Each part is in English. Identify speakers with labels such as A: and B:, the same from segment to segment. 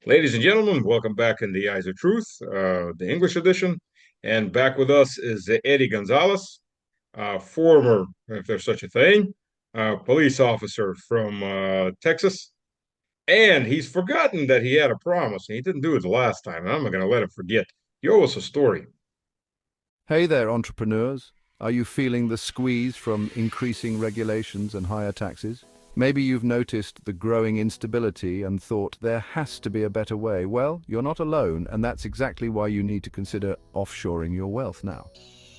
A: Ladies and gentlemen, welcome back in the Eyes of Truth, the English edition. And back with us is Eddie Gonzales, former, if there's such a thing, police officer from Texas. And he's forgotten that he had a promise, and he didn't do it the last time. And I'm not going to let him forget. You owe us a story.
B: Hey there, entrepreneurs. Are you feeling the squeeze from increasing regulations and higher taxes? Maybe you've noticed the growing instability and thought there has to be a better way. Well, you're not alone, and that's exactly why you need to consider offshoring your wealth now.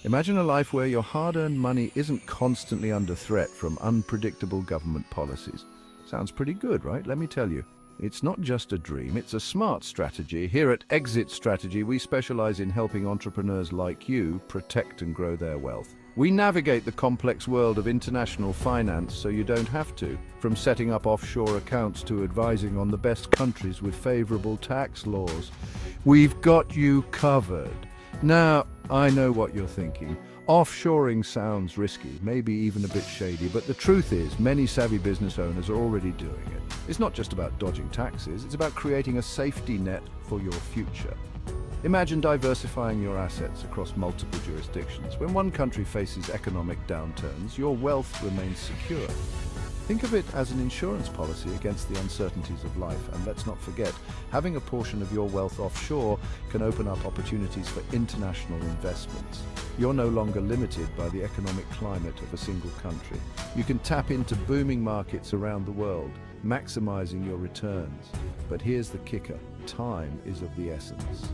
B: Imagine a life where your hard-earned money isn't constantly under threat from unpredictable government policies. Sounds pretty good, right? Let me tell you. It's not just a dream, it's a smart strategy. Here at Exit Strategy, we specialize in helping entrepreneurs like you protect and grow their wealth. We navigate the complex world of international finance so you don't have to, from setting up offshore accounts to advising on the best countries with favorable tax laws. We've got you covered. Now, I know what you're thinking. Offshoring sounds risky, maybe even a bit shady, but the truth is many savvy business owners are already doing it. It's not just about dodging taxes, it's about creating a safety net for your future. Imagine diversifying your assets across multiple jurisdictions. When one country faces economic downturns, your wealth remains secure. Think of it as an insurance policy against the uncertainties of life. And let's not forget, having a portion of your wealth offshore can open up opportunities for international investments. You're no longer limited by the economic climate of a single country. You can tap into booming markets around the world, maximizing your returns. But here's the kicker. Time is of the essence.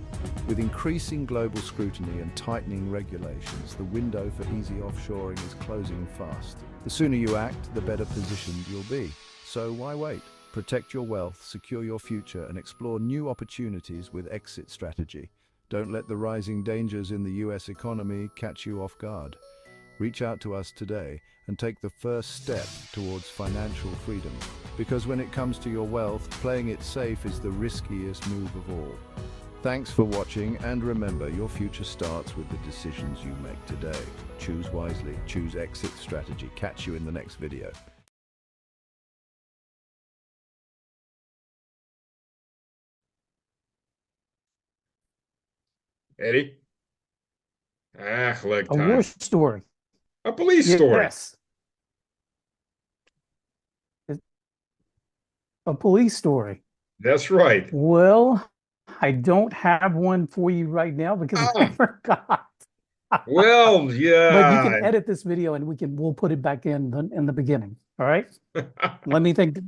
B: With increasing global scrutiny and tightening regulations, the window for easy offshoring is closing fast. The sooner you act, the better positioned you'll be. So why wait? Protect your wealth, secure your future, and explore new opportunities with Exit Strategy. Don't let the rising dangers in the US economy catch you off guard. Reach out to us today and take the first step towards financial freedom. Because when it comes to your wealth, playing it safe is the riskiest move of all. Thanks for watching, and remember, your future starts with the decisions you make today. Choose wisely, choose Exit Strategy. Catch you in the next video.
A: Eddie? Leg
C: A war
A: time.
C: story.
A: A police story.
C: Yes. A police story.
A: That's right.
C: Well, I don't have one for you right now because I
A: Ah,
C: forgot.
A: well,
C: But you can
A: yeah.
C: edit this video and we'll put it back in the beginning. All right. Let me think.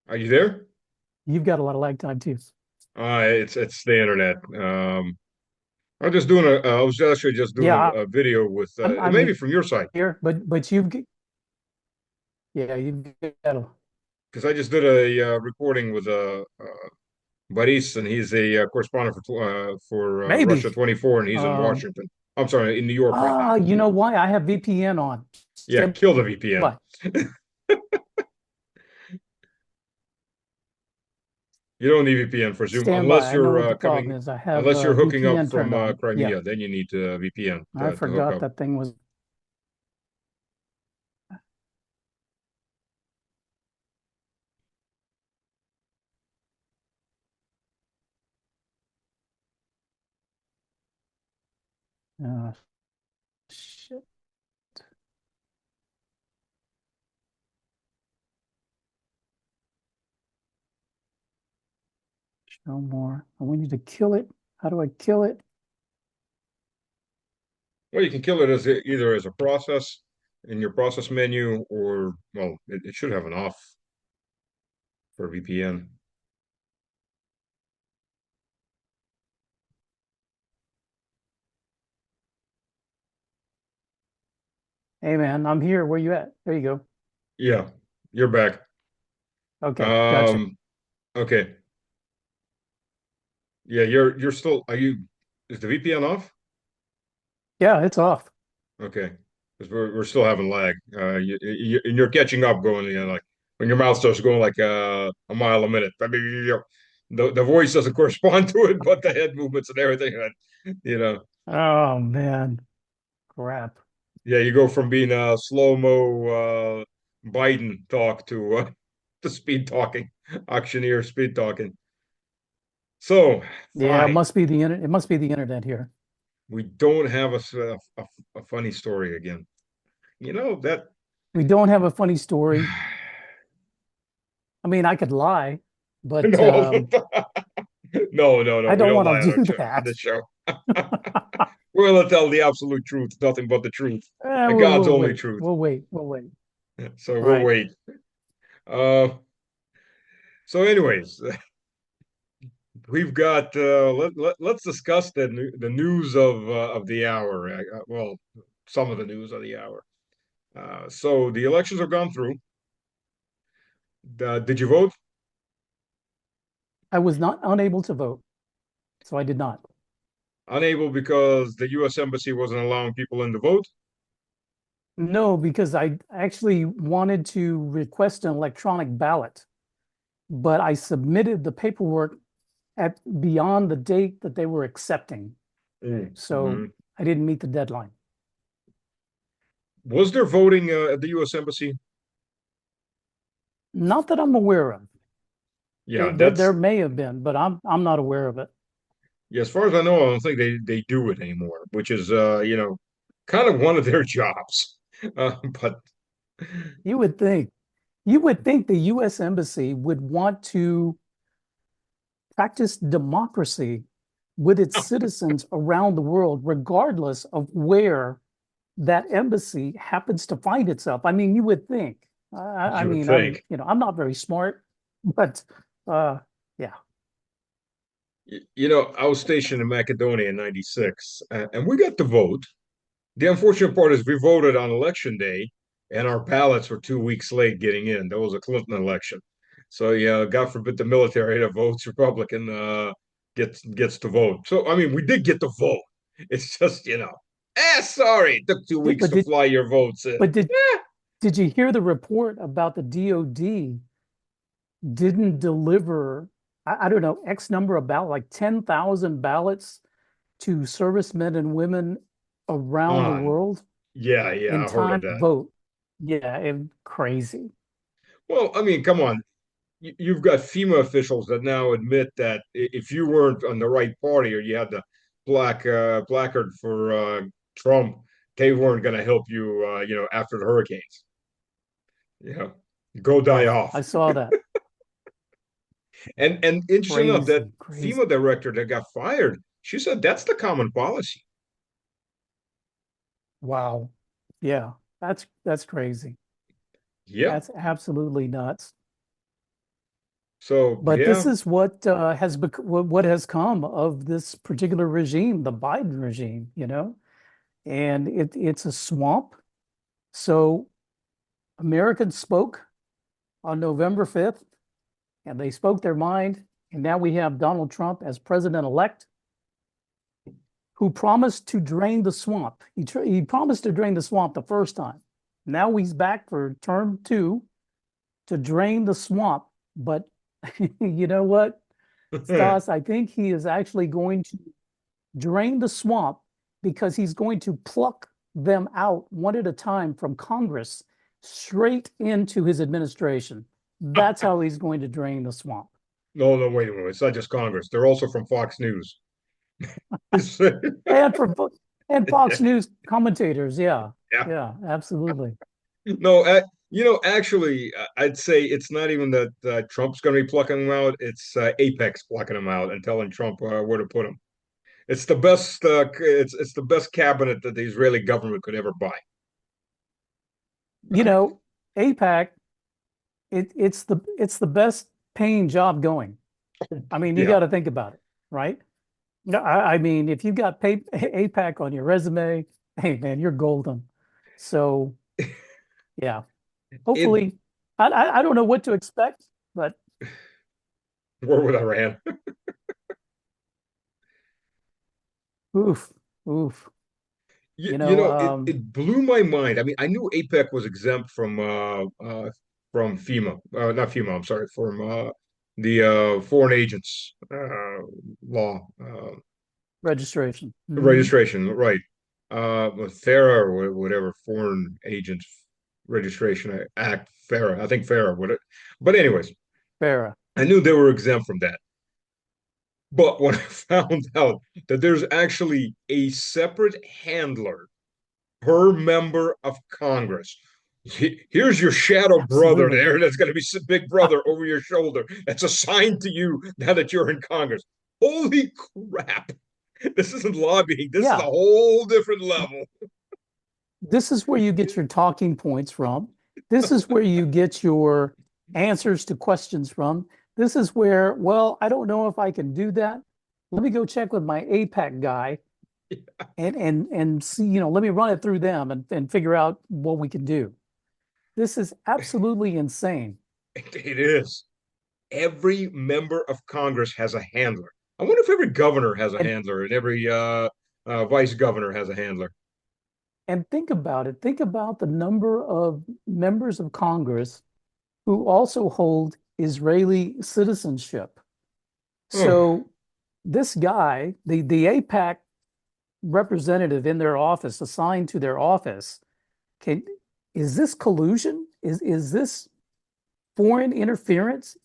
A: Are you there?
C: You've got a lot of lag time too.
A: It's the internet. I'm just doing I was actually just doing
C: Yeah,
A: a video with
C: I'm
A: maybe from your site
C: here, but you've got a
A: because I just did a recording with Boris, and he's a correspondent for
C: maybe.
A: Russia 24, and he's in
C: Um,
A: Washington. I'm sorry, in New York right now.
C: you know why? I have VPN on.
A: Yeah,
C: Stand
A: kill the VPN.
C: by.
A: You don't need VPN for Zoom
C: Stand
A: unless
C: by. I know what
A: you're
C: the
A: coming,
C: problem is. I have
A: unless you're hooking up
C: VPN
A: from
C: turned on. Yeah,
A: Crimea. Then you need VPN
C: I
A: to hook
C: forgot
A: up.
C: that thing was. Uh, shit. Show more. We need to kill it. How do I kill it?
A: Well, you can kill it as either as a process in your process menu, or well, it should have an off for VPN.
C: Hey man, I'm here. Where you at? There you go.
A: Yeah, you're back.
C: Okay, gotcha.
A: Um, okay. Yeah, you're still. Are you? Is the VPN off?
C: Yeah, it's off.
A: Okay, because we're still having lag. And you're catching up, going, like when your mouth starts going like a mile a minute. The voice doesn't correspond to it, but the head movements and everything. You know,
C: Oh man, crap.
A: yeah, you go from being slow mo Biden talk to the speed talking auctioneer speed talking. So
C: Yeah, it
A: fine,
C: must be the internet. It must be the internet here.
A: we don't have a funny story again. You know that.
C: We don't have a funny story. I mean, I could lie, but
A: No, no.
C: I
A: We
C: don't
A: don't
C: want
A: lie
C: to
A: on our
C: do
A: show, on
C: that.
A: this show. We're gonna tell the absolute truth, nothing but the truth, and
C: We'll,
A: God's
C: we'll
A: only
C: wait.
A: truth.
C: We'll wait. We'll wait.
A: So we'll
C: Right.
A: wait. Uh, so anyways, we've got let's discuss the news of the hour. Well, some of the news of the hour. So the elections have gone through. Did you vote?
C: I was not unable to vote, so I did not.
A: Unable because the U.S. Embassy wasn't allowing people in to vote.
C: No, because I actually wanted to request an electronic ballot, but I submitted the paperwork at beyond the date that they were accepting. So
A: Mhm.
C: I didn't meet the deadline.
A: Was there voting at the U.S. Embassy?
C: Not that I'm aware of.
A: Yeah,
C: There may have been, but I'm not aware of it.
A: yeah, as far as I know, I don't think they do it anymore, which is kind of one of their jobs. But
C: You would think you would think the US Embassy would want to practice democracy with its citizens around the world, regardless of where that embassy happens to find itself. I mean, you would think. I
A: you would
C: mean,
A: think.
C: I'm not very smart, but yeah.
A: I was stationed in Macedonia in '96, and we got to vote. The unfortunate part is we voted on election day, and our ballots were 2 weeks late getting in. That was a Clinton election. So yeah, God forbid the military that votes Republican gets to vote. So I mean, we did get to vote. It's just, sorry, it took 2 weeks
C: But
A: to fly your votes in.
C: but did you hear the report about the DOD didn't deliver, I don't know, X number of ballots, like 10,000 ballots to servicemen and women around the
A: On.
C: world
A: Yeah,
C: in
A: I heard of
C: time to
A: that.
C: vote? Yeah, crazy.
A: Well, I mean, come on. You've got FEMA officials that now admit that if you weren't on the right party or you had the placard for Trump, they weren't going to help you, after the hurricanes. Yeah, go die
C: Yeah,
A: off.
C: I saw that.
A: And interesting enough, that
C: Crazy, crazy.
A: FEMA director that got fired, she said that's the common policy.
C: Wow. Yeah, that's crazy.
A: Yep.
C: That's absolutely nuts.
A: So
C: But this
A: yeah,
C: is what what has come of this particular regime, the Biden regime, and it's a swamp. So Americans spoke on November 5th, and they spoke their mind. And now we have Donald Trump as president-elect, who promised to drain the swamp. He promised to drain the swamp the first time. Now he's back for term two to drain the swamp. But you know what, Stas? I think he is actually going to drain the swamp because he's going to pluck them out one at a time from Congress straight into his administration. That's how he's going to drain the swamp.
A: no, wait a minute. It's not just Congress. They're also from Fox News.
C: And for and Fox News commentators, yeah,
A: Yeah.
C: yeah, absolutely.
A: No, actually, I'd say it's not even that Trump's going to be plucking them out. It's Apex plucking them out and telling Trump where to put them. It's the best. It's the best cabinet that the Israeli government could ever buy.
C: You know, APAC, it's the best paying job going. I mean, you
A: Yeah.
C: got to think about it, right? No, I mean, if you got APAC on your resume, hey man, you're golden. So yeah,
A: It.
C: hopefully, I don't know what to expect, but
A: War with Iran.
C: oof, oof.
A: You,
C: You
A: you
C: know,
A: know, it blew my mind. I mean, I knew APEC was exempt from FEMA, not FEMA. I'm sorry, from the foreign agents law
C: registration.
A: registration, right? Thera or whatever foreign agents Registration Act, FARA. I think FARA would it. But anyways,
C: Farah.
A: I knew they were exempt from that. But when I found out that there's actually a separate handler per member of Congress. Here's your shadow brother
C: Absolutely.
A: there. That's going to be big brother over your shoulder. That's assigned to you now that you're in Congress. Holy crap. This isn't lobbying. This is a
C: Yeah.
A: whole different level.
C: This is where you get your talking points from. This is where you get your answers to questions from. This is where, well, I don't know if I can do that. Let me go check with my APAC guy and see, let me run it through them and figure out what we can do. This is absolutely insane.
A: It is. Every member of Congress has a handler. I wonder if every governor has a
C: And
A: handler and every vice governor has a handler.
C: and think about it. Think about the number of members of Congress who also hold Israeli citizenship.
A: Oh,
C: So this guy, the APAC representative in their office, assigned to their office, can is this collusion? Is this foreign interference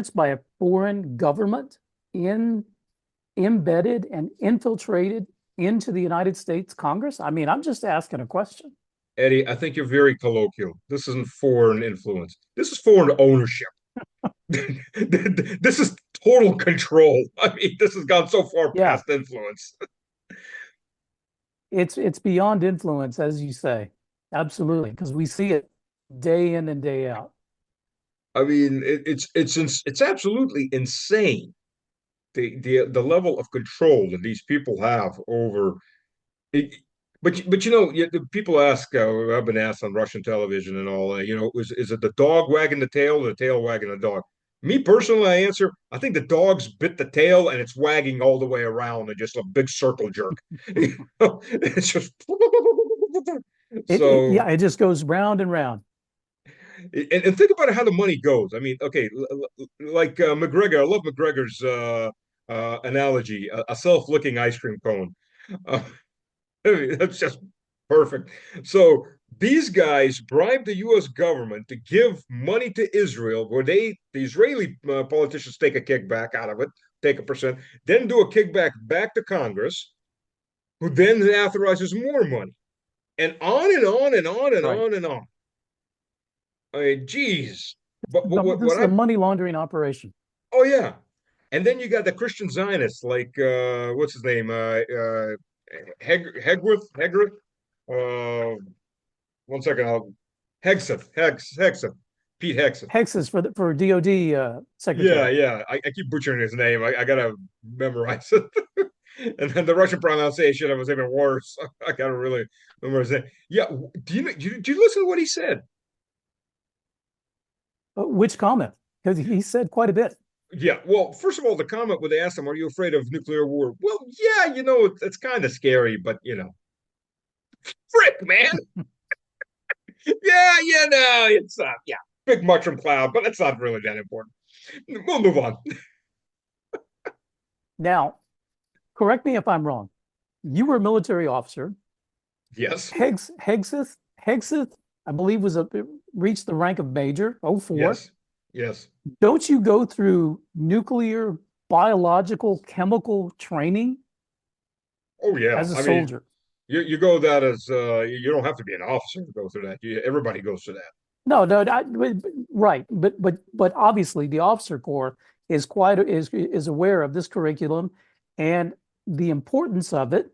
C: by a foreign government in embedded and infiltrated into the United States Congress? I mean, I'm just asking a question.
A: Eddie, I think you're very colloquial. This isn't foreign influence. This is foreign ownership. This is total control. I mean, this has gone so far
C: Yeah,
A: past influence.
C: it's beyond influence, as you say. Absolutely, because we see it day in and day out.
A: I mean, it's absolutely insane the level of control that these people have over it. But the people ask. I've been asked on Russian television and all. Is it the dog wagging the tail or the tail wagging the dog? Me personally, I answer. I think the dog's bit the tail and it's wagging all the way around and just a big circle jerk. It's just so.
C: Yeah, it just goes round and round.
A: And think about how the money goes. I mean, okay, like McGregor. I love McGregor's analogy: a self-licking ice cream cone. Uh, I mean, that's just perfect. So these guys bribe the U.S. government to give money to Israel, where the Israeli politicians take a kickback out of it, take a percent, then do a kickback back to Congress, who then authorizes more money, and on and on and on and
C: Right.
A: on and on. I mean, geez. But what
C: This
A: what
C: is a
A: I
C: money laundering operation.
A: Oh yeah, and then you got the Christian Zionists like what's his name Hegworth. Uh, One second, Hegseth, Pete Hegseth.
C: Hexes for DOD
A: Yeah,
C: secretary.
A: yeah. I keep butchering his name. I gotta memorize it. And then the Russian pronunciation was even worse. I gotta really memorize it. Yeah. Do you listen to what he said?
C: Which comment? Because he said quite a bit.
A: Yeah. Well, first of all, the comment where they asked him, "Are you afraid of nuclear war?" Well, yeah. It's kind of scary, but frick, man. Yeah, no, it's yeah, big mushroom cloud, but it's not really that important. We'll move on.
C: Now, correct me if I'm wrong. You were a military officer.
A: Yes,
C: Hegseth, I believe, reached the rank of major, oh 04.
A: yes, yes.
C: Don't you go through nuclear, biological, chemical training
A: Oh yeah.
C: as a
A: I mean,
C: soldier?
A: you go that as you don't have to be an officer to go through that. Everybody goes through that.
C: No, no, right, but obviously the officer corps is aware of this curriculum and the importance of it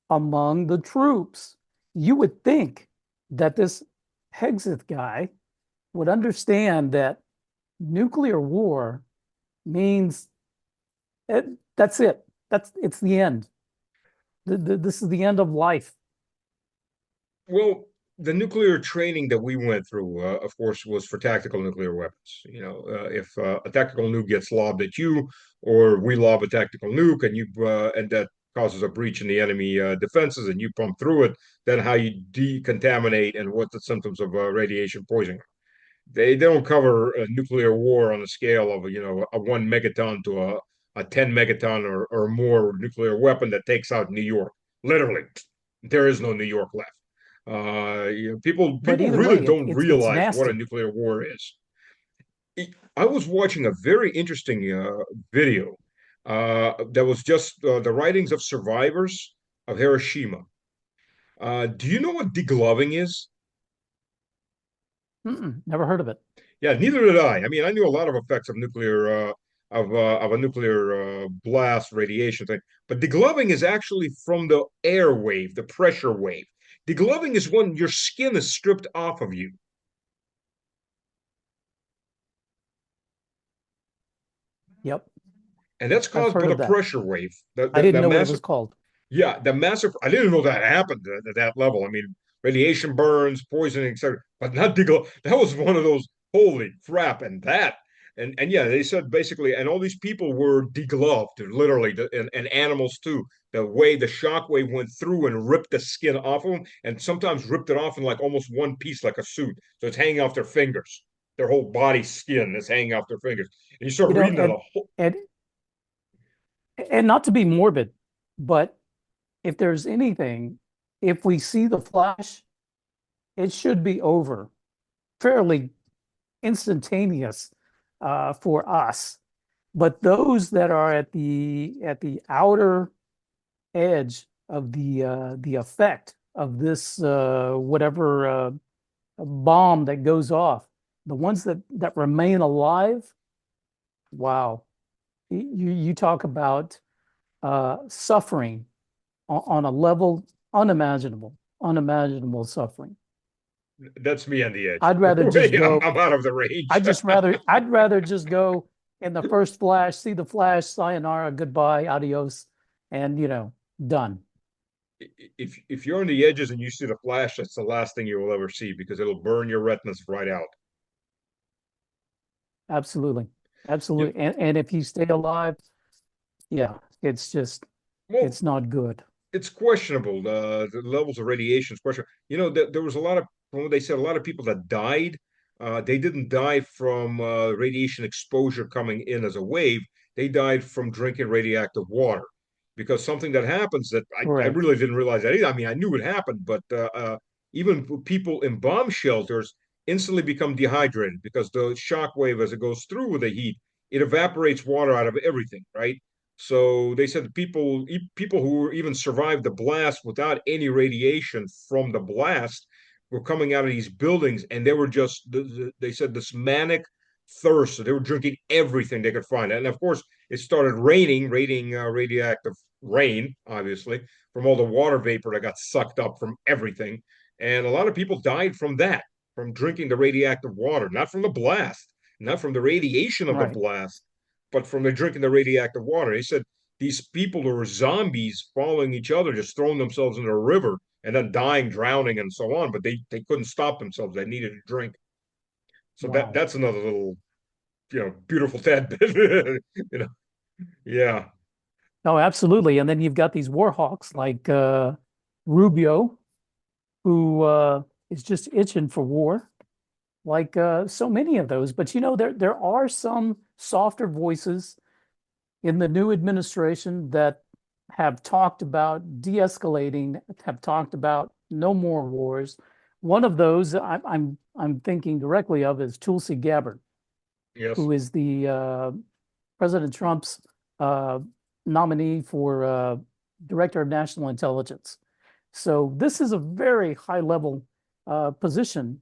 C: among the troops. You would think that this Hegseth guy would understand that nuclear war means that's it. It's the end. This is the end of life.
A: Well, the nuclear training that we went through, of course, was for tactical nuclear weapons. If a tactical nuke gets lobbed at you, or we lob a tactical nuke, and that causes a breach in the enemy defenses, and you pump through it, then how you decontaminate and what the symptoms of radiation poisoning. They don't cover a nuclear war on a scale of a 1 megaton to a 10 megaton or more nuclear weapon that takes out New York. Literally, there is no New York left.
C: But
A: People
C: either
A: really
C: way,
A: don't
C: it's
A: realize what a
C: nasty.
A: nuclear war is. I was watching a very interesting video that was just the writings of survivors of Hiroshima. Do you know what degloving is?
C: Never heard of it.
A: Yeah, neither did I. I mean, I knew a lot of effects of nuclear of a nuclear blast radiation thing, but degloving is actually from the air wave, the pressure wave. Degloving is when your skin is stripped off of you,
C: Yep,
A: and that's
C: I've
A: caused by
C: heard
A: the
C: of that.
A: pressure wave. The
C: I
A: the,
C: didn't
A: the
C: know what it
A: massive
C: was called.
A: Yeah, the massive. I didn't know that happened at that level. I mean, radiation burns, poisoning, etc. But not Diggle. That was one of those. Holy crap! And yeah, they said basically, and all these people were degloved, literally, and animals too. The way the shock wave went through and ripped the skin off of them, and sometimes ripped it off in like almost one piece, like a suit. So it's hanging off their fingers. Their whole body skin is hanging off their fingers. And you start
C: You know,
A: reading that a whole.
C: and and not to be morbid, but if there's anything, if we see the flash, it should be over fairly instantaneous for us. But those that are at the outer edge of the effect of this whatever bomb that goes off, the ones that remain alive, wow, you talk about suffering on a level unimaginable suffering.
A: That's me on the edge.
C: I'd rather just go.
A: I'm out of the range.
C: I'd rather just go in the first flash, see the flash, sayonara, goodbye, adios, and done.
A: If you're on the edges and you see the flash, that's the last thing you will ever see because it'll burn your retinas right out.
C: Absolutely.
A: You,
C: Absolutely. And if you stay alive, yeah,
A: well,
C: it's not good.
A: it's questionable. The levels of radiation is questionable. There was a lot of, from what they said, a lot of people that died. They didn't die from radiation exposure coming in as a wave. They died from drinking radioactive water because something that happens that I
C: Correct.
A: really didn't realize that either. I mean, I knew it happened, but even people in bomb shelters instantly become dehydrated because the shock wave, as it goes through with the heat, it evaporates water out of everything, right? So they said people who even survived the blast without any radiation from the blast were coming out of these buildings, and they were just they said this manic thirst. So they were drinking everything they could find, and of course it started raining radioactive rain, obviously from all the water vapor that got sucked up from everything, and a lot of people died from that, from drinking the radioactive water, not from the blast, not from the radiation of the
C: Right.
A: blast, but from the drinking the radioactive water. He said these people were zombies following each other, just throwing themselves into a river and then dying, drowning, and so on. But they couldn't stop themselves. They needed a drink. So
C: Wow.
A: that's another little, beautiful tad bit. Yeah.
C: No, absolutely. And then you've got these war hawks like Rubio, who is just itching for war, like so many of those. But there are some softer voices in the new administration that have talked about de-escalating, have talked about no more wars. One of those I'm thinking directly of is Tulsi Gabbard,
A: Yes.
C: who is the President Trump's uh, nominee for Director of National Intelligence. So this is a very high level position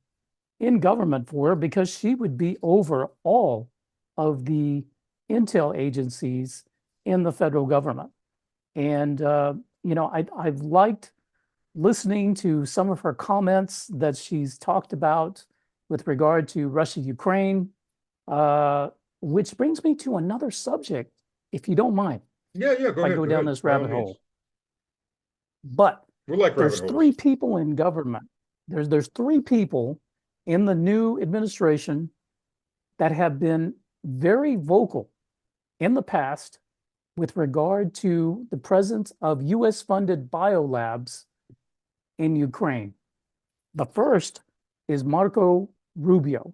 C: in government for her because she would be over all of the intel agencies in the federal government. And I've liked listening to some of her comments that she's talked about with regard to Russia, Ukraine, uh, which brings me to another subject, if you don't mind,
A: Yeah. Yeah. Go
C: if I
A: ahead.
C: go
A: Go
C: down
A: ahead.
C: this
A: By all
C: rabbit
A: means.
C: hole. But
A: We like rabbit
C: there's
A: holes.
C: three people in government. There's three people in the new administration that have been very vocal in the past with regard to the presence of US funded biolabs in Ukraine. The first is Marco Rubio.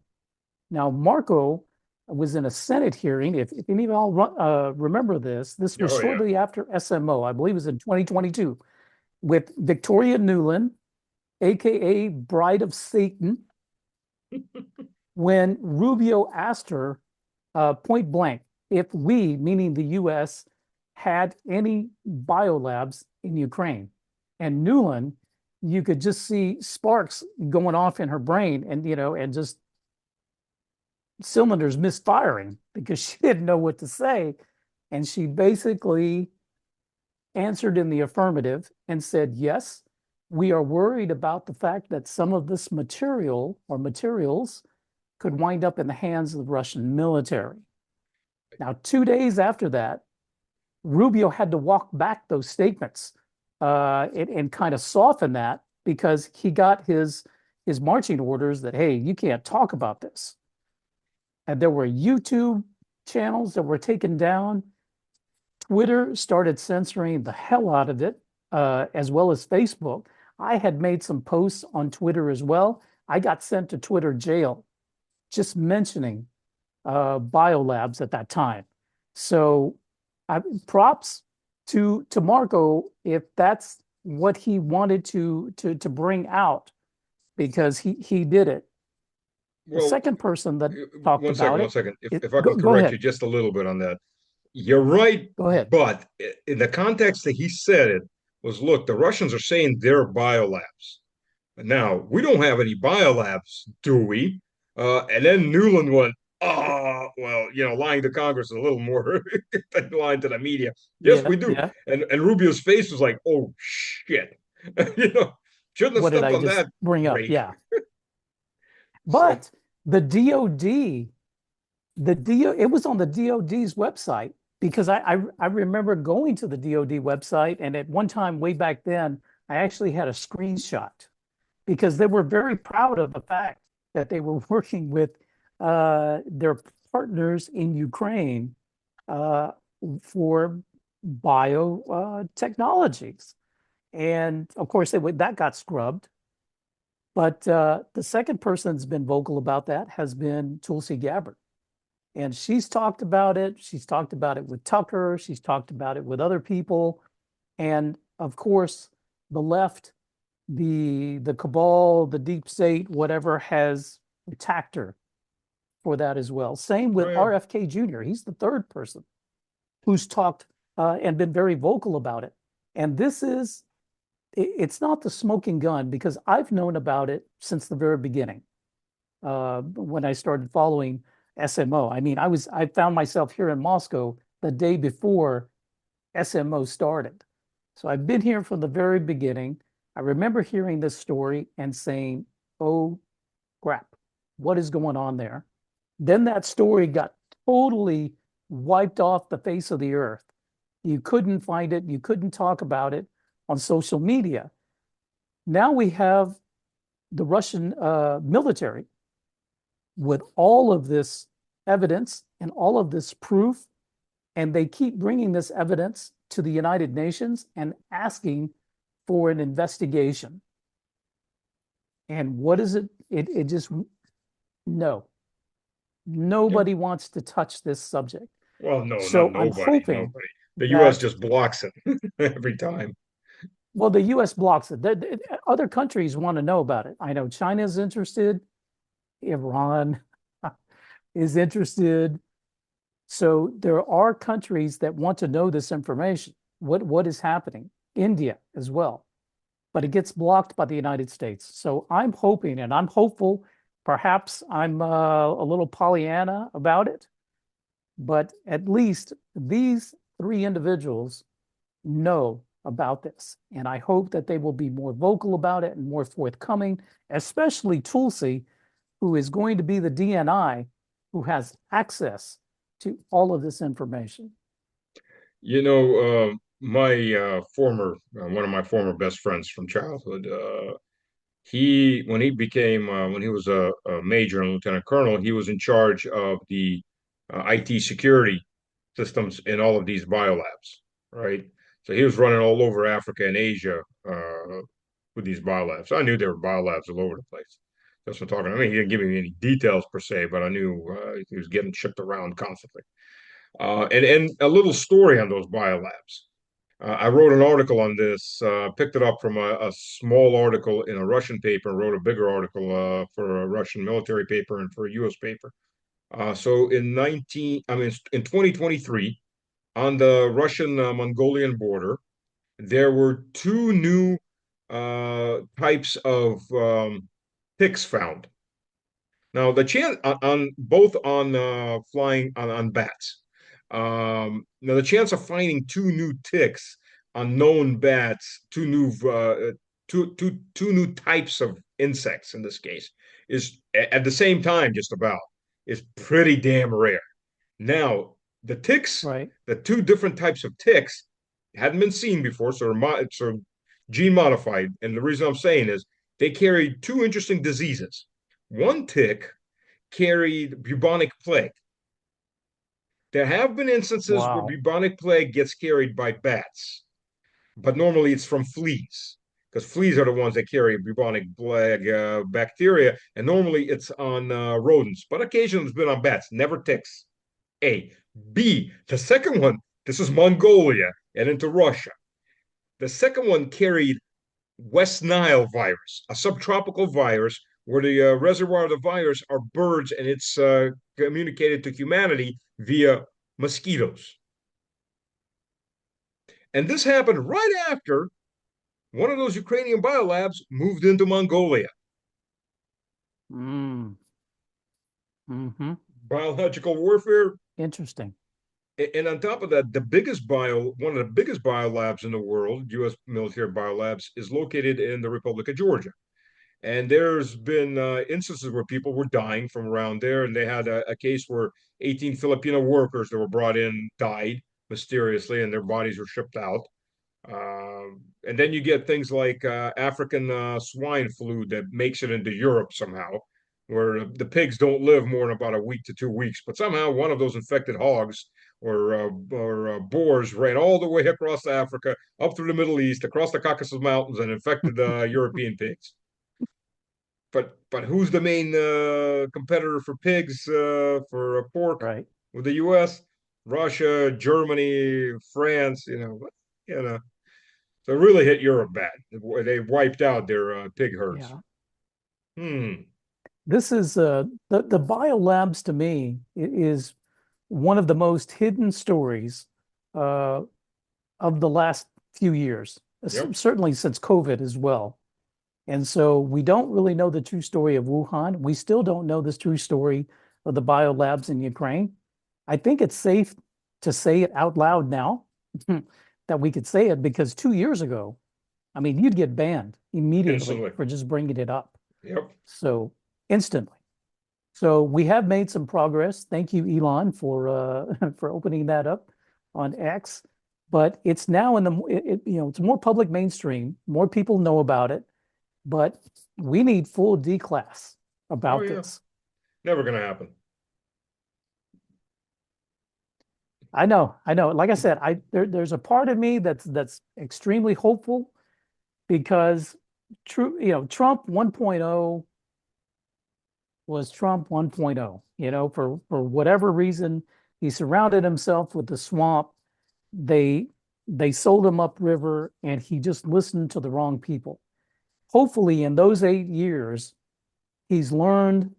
C: Now, Marco was in a Senate hearing. If any of y'all remember this, this was
A: Oh yeah.
C: shortly after SMO, I believe it was in 2022, with Victoria Nuland aka Bride of Satan, when Rubio asked her point blank if we, meaning the US, had any biolabs in Ukraine. And Newland, you could just see sparks going off in her brain and, and just cylinders misfiring because she didn't know what to say. And she basically answered in the affirmative and said, yes, we are worried about the fact that some of this material or materials could wind up in the hands of the Russian military. Now, 2 days after that, Rubio had to walk back those statements and kind of soften that because he got his marching orders that, hey, you can't talk about this. And there were YouTube channels that were taken down. Twitter started censoring the hell out of it, as well as Facebook. I had made some posts on Twitter as well. I got sent to Twitter jail just mentioning biolabs at that time. So props to Marco if that's what he wanted to bring out because he did it. The
A: Well,
C: second person that talked about
A: one
C: it,
A: second. If I can
C: go
A: correct you
C: ahead,
A: just a little bit on that, you're right,
C: go ahead.
A: but in the context that he said it was, look, the Russians are saying they're biolabs. Now, we don't have any biolabs, do we? And then Newland went, oh, well, lying to Congress is a little more than lying to the media. Yes,
C: Yeah,
A: we do.
C: yeah.
A: And Rubio's face was like, oh, shit. you know, shouldn't have
C: What did
A: stepped
C: I
A: on
C: just
A: that
C: bring up?
A: brake.
C: Yeah.
A: So,
C: But the DOD, it was on the DOD's website because I remember going to the DOD website and at one time way back then, I actually had a screenshot because they were very proud of the fact that they were working with their partners in Ukraine uh, for biotechnologies. And of course, that got scrubbed. But the second person that's been vocal about that has been Tulsi Gabbard. And she's talked about it. She's talked about it with Tucker. She's talked about it with other people. And of course, the left, the cabal, the deep state, whatever, has attacked her for that as well. Same
A: oh,
C: with
A: yeah.
C: RFK Jr. He's the third person who's talked and been very vocal about it. And it's not the smoking gun because I've known about it since the very beginning when I started following SMO. I mean, I found myself here in Moscow the day before SMO started. So I've been here from the very beginning. I remember hearing this story and saying, oh, crap, what is going on there? Then that story got totally wiped off the face of the earth. You couldn't find it, you couldn't talk about it on social media. Now we have the Russian military with all of this evidence and all of this proof, and they keep bringing this evidence to the United Nations and asking for an investigation. And what is it? It just, no,
A: Yeah.
C: nobody wants to touch this subject.
A: Well, no, not
C: So I'm
A: nobody,
C: hoping
A: nobody. The U.S.
C: that,
A: just blocks it every time.
C: well, the US blocks it. Other countries want to know about it. I know China's interested, Iran is interested. So there are countries that want to know this information. What is happening? India as well. But it gets blocked by the United States. So I'm hoping and I'm hopeful, perhaps I'm a little Pollyanna about it, but at least these three individuals know about this. And I hope that they will be more vocal about it and more forthcoming, especially Tulsi, who is going to be the DNI who has access to all of this information.
A: My one of my former best friends from childhood, when he became, when he was a major and lieutenant colonel, he was in charge of the IT security systems in all of these biolabs, right? So he was running all over Africa and Asia with these biolabs. I knew there were biolabs all over the place. That's what I'm talking. I mean, he didn't give me any details per se, but I knew he was getting shipped around constantly. And a little story on those biolabs. I wrote an article on this, picked it up from a small article in a Russian paper, wrote a bigger article for a Russian military paper and for a U.S. paper. So in 2023, on the Russian-Mongolian border, there were two new types of ticks found. Now the chance on both on flying on bats. Now the chance of finding two new ticks on known bats, two new types of insects in this case, is at the same time just about is pretty damn rare. Now the ticks,
C: Right.
A: the two different types of ticks, hadn't been seen before, so gene modified. And the reason I'm saying is they carry two interesting diseases. One tick carried bubonic plague. There have been instances where
C: Wow.
A: bubonic plague gets carried by bats, but normally it's from fleas, because fleas are the ones that carry bubonic plague bacteria, and normally it's on rodents, but occasionally it's been on bats, never ticks. A. B. The second one, this is Mongolia and into Russia. The second one carried West Nile virus, a subtropical virus where the reservoir of the virus are birds and it's communicated to humanity via mosquitoes. And this happened right after one of those Ukrainian biolabs moved into Mongolia.
C: Mm. Hmm.
A: Biological warfare.
C: Interesting.
A: And on top of that, one of the biggest biolabs in the world, U.S. military biolabs, is located in the Republic of Georgia. And there's been instances where people were dying from around there, and they had a case where 18 Filipino workers that were brought in died mysteriously, and their bodies were shipped out. And then you get things like African swine flu that makes it into Europe somehow, where the pigs don't live more than about a week to 2 weeks. But somehow one of those infected hogs or boars ran all the way across Africa, up through the Middle East, across the Caucasus Mountains, and infected European pigs. But who's the main competitor for pigs for pork
C: Right.
A: with the U.S.? Russia, Germany, France. You know. So it really hit Europe bad. They wiped out their pig herds.
C: Yeah.
A: Hmm.
C: This is the biolabs to me is one of the most hidden stories uh, of the last few years,
A: Yep.
C: certainly since COVID as well. And so we don't really know the true story of Wuhan. We still don't know the true story of the biolabs in Ukraine. I think it's safe to say it out loud now that we could say it because 2 years ago, I mean, you'd get banned immediately
A: Instantly.
C: for just bringing it up.
A: Yep.
C: So instantly. So we have made some progress. Thank you, Elon, for for opening that up on X. But it's now in the it's more public mainstream. More people know about it, but we need full D-class
A: Oh
C: about
A: yeah.
C: this.
A: Never gonna happen.
C: I know, I know. Like I said, there's a part of me that's extremely hopeful because Trump 1.0 was Trump 1.0. For whatever reason, he surrounded himself with the swamp. They they sold him upriver, and he just listened to the wrong people. Hopefully, in those 8 years, he's learned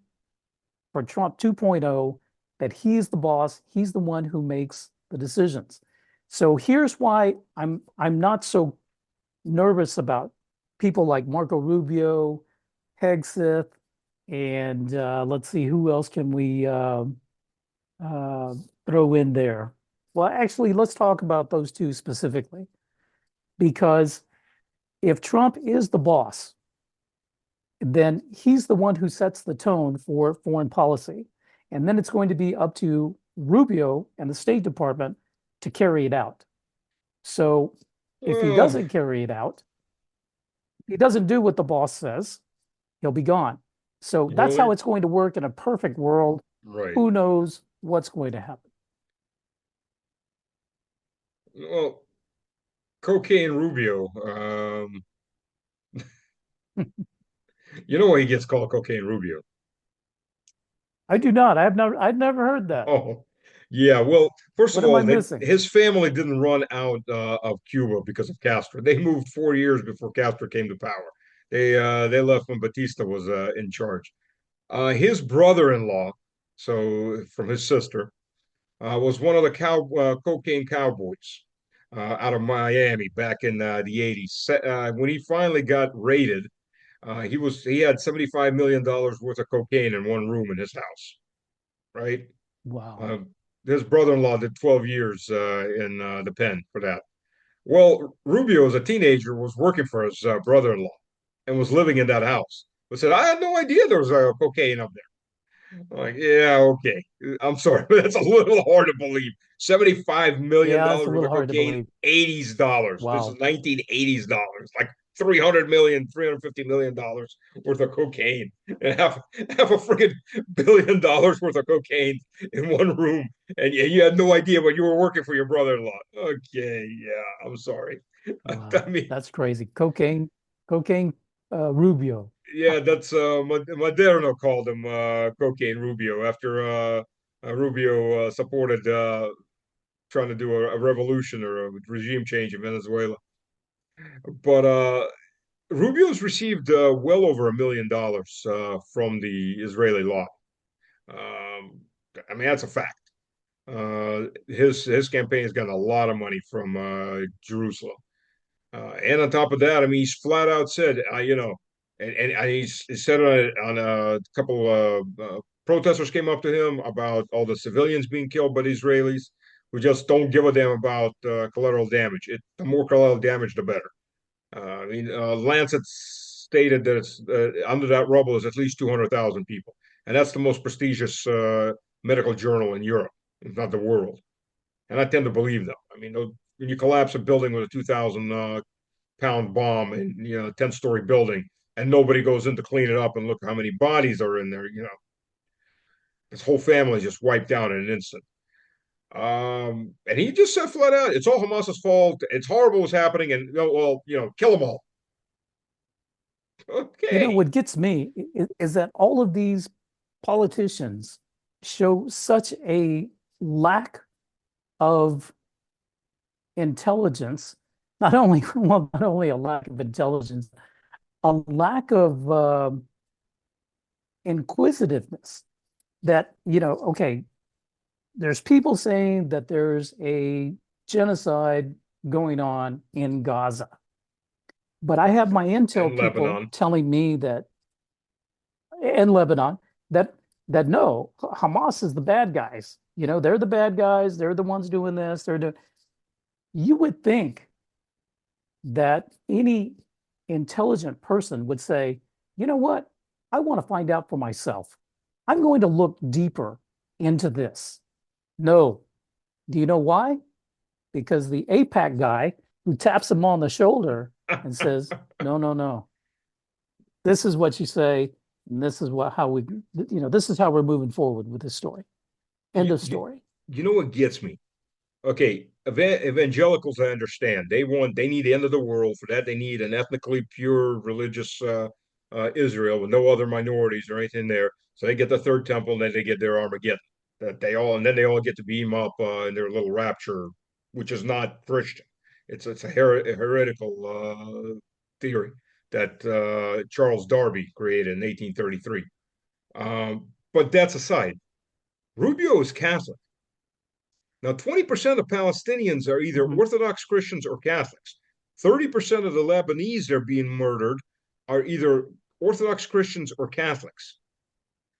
C: for Trump 2.0 that he's the boss, he's the one who makes the decisions. So here's why I'm not so nervous about people like Marco Rubio, Hegseth, and let's see, who else can we uh, throw in there? Well, actually, let's talk about those two specifically, because if Trump is the boss, then he's the one who sets the tone for foreign policy. And then it's going to be up to Rubio and the State Department to carry it out. So if he
A: Well,
C: doesn't carry it out, he doesn't do what the boss says, he'll be gone. So that's
A: well,
C: how it's going to work in a perfect world.
A: right.
C: Who knows what's going to happen?
A: Well, Cocaine Rubio. You know why he gets called Cocaine Rubio?
C: I do not. I've never heard that.
A: Oh, Yeah, well, first of
C: What am I
A: all,
C: missing?
A: his family didn't run out of Cuba because of Castro. They moved 4 years before Castro came to power. They left when Batista was in charge. His brother-in-law, so from his sister, was one of the cocaine cowboys out of Miami back in the 80s. When he finally got raided, he had $75 million worth of cocaine in one room in his house, right?
C: Wow.
A: Uh, his brother-in-law did 12 years in the pen for that. Well, Rubio, as a teenager, was working for his brother-in-law and was living in that house. But said, I had no idea there was cocaine up there. I'm like, yeah, okay. I'm sorry, but that's a little hard to believe. $75 million
C: Yeah, it's a
A: worth
C: little
A: of
C: hard to
A: cocaine,
C: believe.
A: 80s dollars. This is
C: Wow.
A: 1980s dollars, like 300 million, $350 million worth of cocaine, and half a friggin' $1 billion worth of cocaine in one room. And you had no idea, but you were working for your brother-in-law. Okay, yeah, I'm sorry.
C: Wow.
A: I mean,
C: That's crazy. Cocaine, Rubio.
A: yeah, that's Moderno called him Cocaine Rubio after Rubio supported trying to do a revolution or a regime change in Venezuela. But Rubio's received well over $1 million from the Israeli law. Um, I mean, that's a fact. His campaign has gotten a lot of money from Jerusalem. And on top of that, I mean, he's flat out said, and he said on a couple protesters came up to him about all the civilians being killed by the Israelis who just don't give a damn about collateral damage. The more collateral damage, the better. I mean, Lancet stated that it's under that rubble is at least 200,000 people, and that's the most prestigious medical journal in Europe, if not the world. And I tend to believe them. I mean, when you collapse a building with a 2,000 pound bomb in a 10-story building and nobody goes in to clean it up and look how many bodies are in there, his whole family is just wiped out in an instant. And he just said flat out, it's all Hamas's fault. It's horrible what's happening, and well, kill them all. Okay.
C: What gets me is that all of these politicians show such a lack of intelligence, not only well, not only a lack of intelligence, a lack of inquisitiveness that, okay, there's people saying that there's a genocide going on in Gaza. But I have my intel
A: And
C: people
A: Lebanon.
C: telling me that in Lebanon that no, Hamas is the bad guys. They're the bad guys. They're the ones doing this. They're doing. You would think that any intelligent person would say, you know what? I want to find out for myself. I'm going to look deeper into this. No. Do you know why? Because the APAC guy who taps him on the shoulder and says, no, no, no. This is what you say, and this is this is how we're moving forward with this story. End
A: you,
C: of
A: you,
C: story.
A: you know what gets me? Okay, evangelicals, I understand. They need the end of the world. For that, they need an ethnically pure religious Israel with no other minorities or anything there. So they get the third temple, and then they get their Armageddon. And then they all get to beam up in their little rapture, which is not Christian. It's a heretical theory that Charles Darby created in 1833. But that's aside. Rubio is Catholic. Now, 20% of Palestinians are either
C: Mhm.
A: Orthodox Christians or Catholics. 30% of the Lebanese that are being murdered are either Orthodox Christians or Catholics.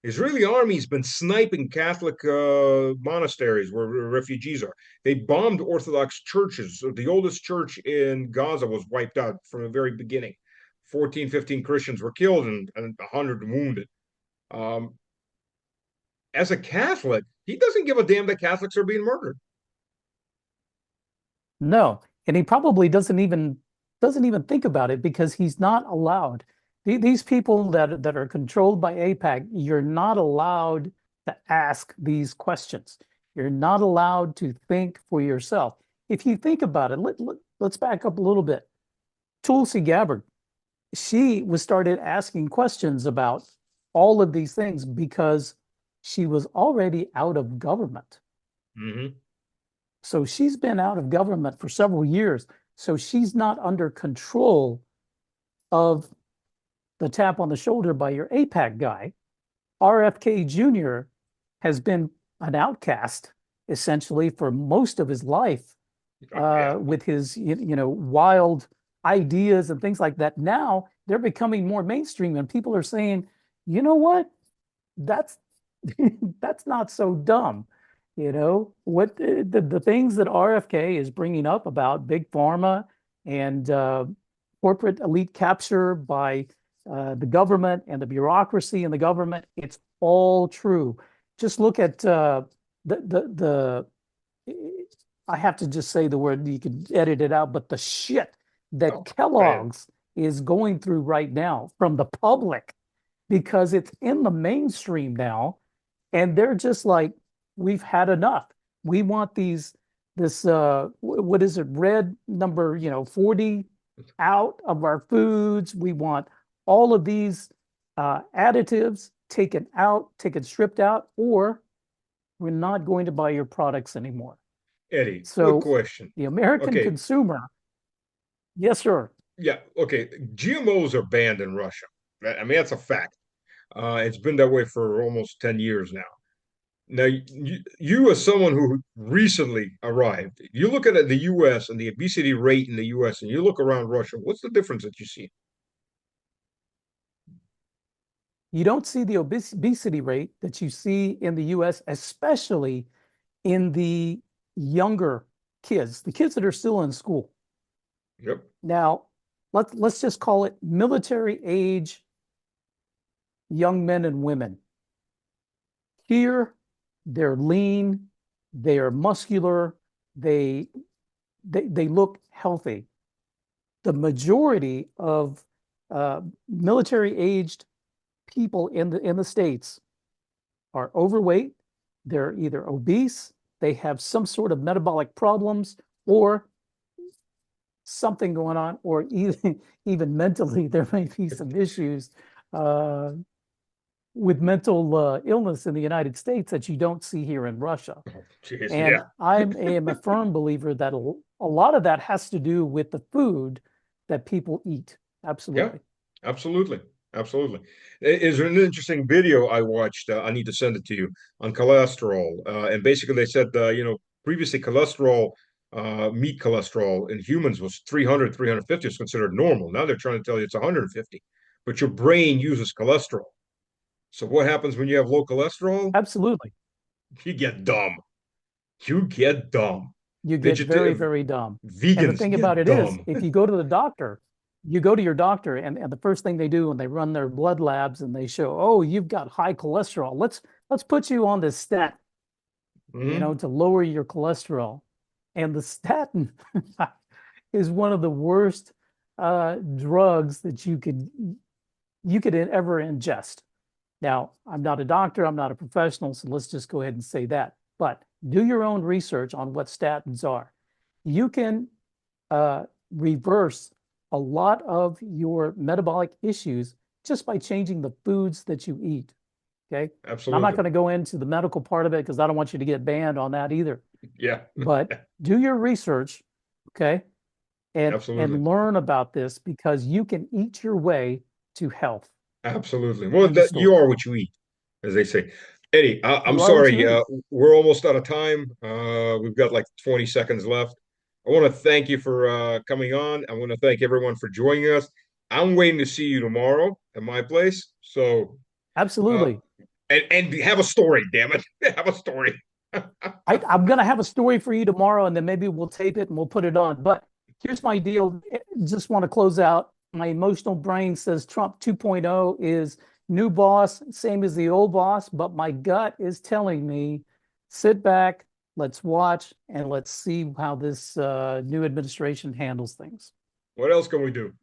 A: Israeli army's been sniping Catholic monasteries where refugees are. They bombed Orthodox churches. The oldest church in Gaza was wiped out from the very beginning. 14, 15 Christians were killed and 100 wounded. Um, as a Catholic, he doesn't give a damn that Catholics are being murdered.
C: No, and he probably doesn't even think about it because he's not allowed. These people that are controlled by APAC, you're not allowed to ask these questions. You're not allowed to think for yourself. If you think about it, let's back up a little bit. Tulsi Gabbard, she was started asking questions about all of these things because she was already out of government.
A: Hmm.
C: So she's been out of government for several years. So she's not under control of the tap on the shoulder by your APAC guy. RFK Jr. has been an outcast essentially for most of his life
A: Oh, yeah.
C: with his wild ideas and things like that. Now they're becoming more mainstream, and people are saying, you know what, that's that's not so dumb. What the things that RFK is bringing up about big pharma and corporate elite capture by the government and the bureaucracy in the government, it's all true. Just look at the I have to just say the word, you could edit it out, but the shit that
A: Oh, man.
C: Kellogg's is going through right now from the public because it's in the mainstream now, and they're just like, we've had enough. We want this what is it, red number, 40 out of our foods. We want all of these additives taken out, taken stripped out, or we're not going to buy your products anymore.
A: Eddie, quick
C: So
A: question.
C: the American
A: Okay.
C: consumer, yes, sir.
A: Yeah. Okay. GMOs are banned in Russia. I mean, that's a fact. It's been that way for almost 10 years now. Now, you as someone who recently arrived, you look at the US and the obesity rate in the US, and you look around Russia, what's the difference that you see?
C: You don't see the obesity rate that you see in the US, especially in the younger kids, the kids that are still in school.
A: Yep.
C: Now, let's just call it military age young men and women. Here, they're lean, they are muscular, they they look healthy. The majority of military aged people in the States are overweight, they're either obese, they have some sort of metabolic problems, or something going on, or even mentally, there may be some issues uh, with mental illness in the United States that you don't see here in Russia.
A: Oh, jeez,
C: And
A: yeah.
C: am a firm believer that a lot of that has to do with the food that people eat.
A: Yeah,
C: Absolutely.
A: absolutely. Absolutely. Is an interesting video I watched. I need to send it to you on cholesterol. And basically, they said, previously cholesterol, meat cholesterol in humans was 300, 350 is considered normal. Now they're trying to tell you it's 150. But your brain uses cholesterol. So what happens when you have low cholesterol?
C: Absolutely.
A: You get dumb. You get dumb.
C: You get very,
A: Veget
C: very dumb. And the
A: vegans
C: thing about
A: get
C: it is,
A: dumb.
C: if you go to the doctor, you go to your doctor, and the first thing they do when they run their blood labs and they show, oh, you've got high cholesterol. Let's put you on this statin,
A: Mhm.
C: to lower your cholesterol. And the statin is one of the worst drugs that you could ever ingest. Now, I'm not a doctor, I'm not a professional, so let's just go ahead and say that. But do your own research on what statins are. You can reverse a lot of your metabolic issues just by changing the foods that you eat. Okay. And I'm not
A: Absolutely.
C: going to go into the medical part of it because I don't want you to get banned on that either.
A: Yeah.
C: But do your research, okay,
A: Absolutely.
C: and learn about this because you can eat your way to health.
A: Absolutely. Well,
C: End of
A: that you
C: story.
A: are what you eat, as they say. Eddie, I'm
C: You are what you
A: sorry.
C: eat.
A: We're almost out of time. We've got like 20 seconds left. I want to thank you for coming on. I want to thank everyone for joining us. I'm waiting to see you tomorrow at my place. So, uh,
C: Absolutely.
A: and have a story, damn it. Have a story.
C: I'm going to have a story for you tomorrow, and then maybe we'll tape it and we'll put it on. But here's my deal. Just want to close out. My emotional brain says Trump 2.0 is new boss, same as the old boss, but my gut is telling me sit back, let's watch, and let's see how this new administration handles things.
A: What else can we do?